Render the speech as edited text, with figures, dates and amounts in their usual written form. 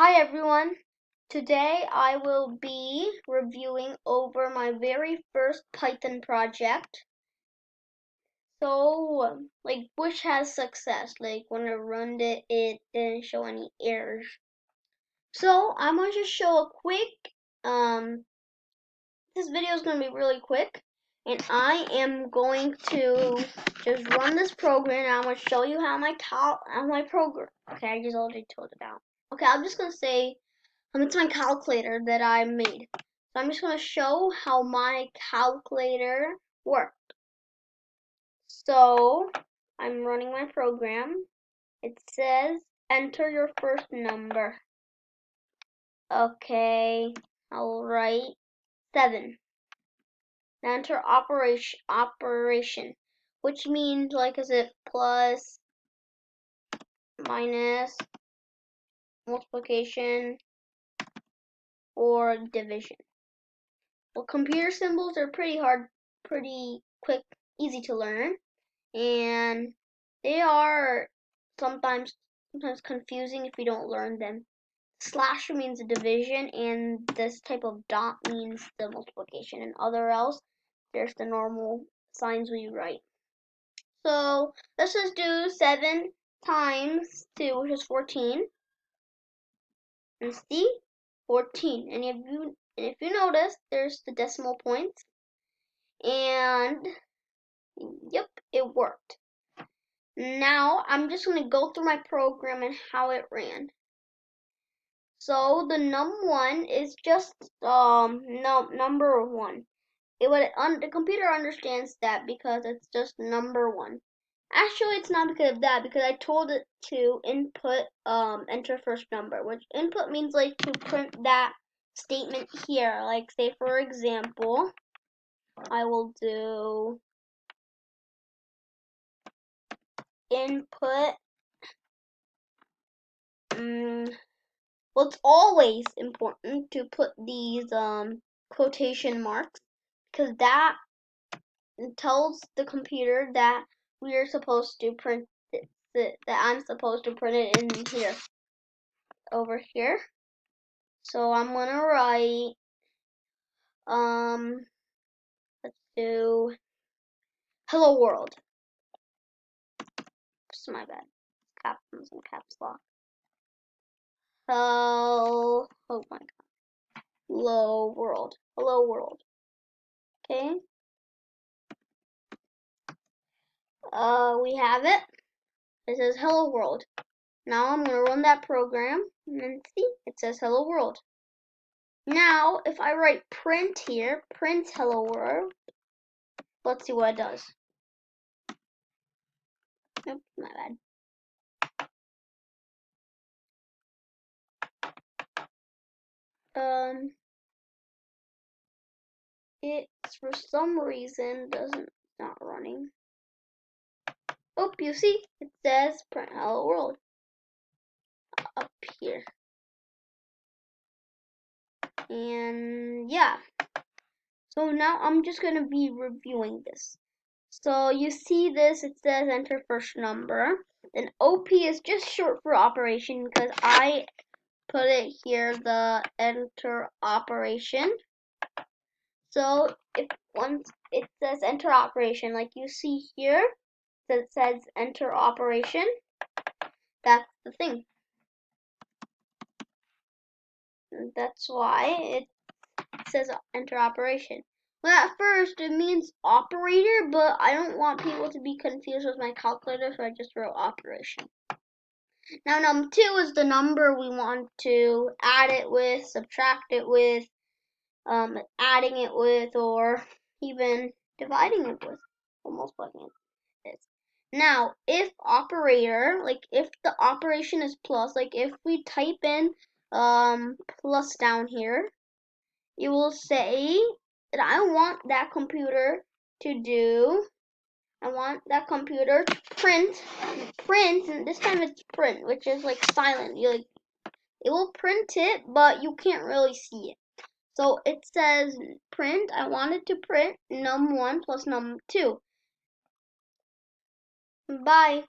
Hi everyone. Today I will be reviewing over my very first Python project. So, which has success. When I run it, it didn't show any errors. So, I'm going to just show a quick, this video is going to be really quick. And I am going to just run this program and I'm going to show you how my program. Okay, I just already told it out. Okay, I'm just going to say, it's my calculator that I made. So I'm just going to show how my calculator works. So I'm running my program. It says enter your first number. Okay, I'll write 7. Now enter operation, which means is it plus, minus, multiplication, or division. Well, computer symbols are pretty quick, easy to learn, and they are sometimes confusing if you don't learn them. Slash means a division, and this type of dot means the multiplication, and other else, there's the normal signs we write. So let's just do 7 times 2, which is 14, and see, 14. And if you notice, there's the decimal points. And yep, it worked. Now I'm just going to go through my program and how it ran. So the num1 is just number 1. The computer understands that because it's just number 1. Actually, it's not because of that, because I told it to input enter first number, which input means to print that statement here. Say for example, I will do input. Well, it's always important to put these quotation marks, because that tells the computer that we are supposed to print it, that I'm supposed to print it in here, over here. So I'm gonna write let's do hello world. Just my bad. Caps lock. Oh my god. Hello world. Hello world. Okay. We have it. It says hello world. Now I'm going to run that program and see, it says hello world. Now if I write print here, print hello world, let's see what it does. Oops, my bad. It's for some reason not running. Oh, you see, it says print hello world up here. And yeah, so now I'm just going to be reviewing this. So you see this, it says enter first number. Then OP is just short for operation, because I put it here, the enter operation. So if once it says enter operation, like you see here, it says enter operation, that's the thing. And that's why it says enter operation. Well, at first it means operator, but I don't want people to be confused with my calculator, so I just wrote operation. Now num2 is the number we want to add it with, subtract it with, adding it with, or even dividing it with, almost like it is. Now, if operator, if the operation is plus, if we type in plus down here, it will say that I want that computer to do, I want that computer to print, and this time it's print, which is silent. It will print it, but you can't really see it. So it says print, I want it to print num1 plus num2. Bye.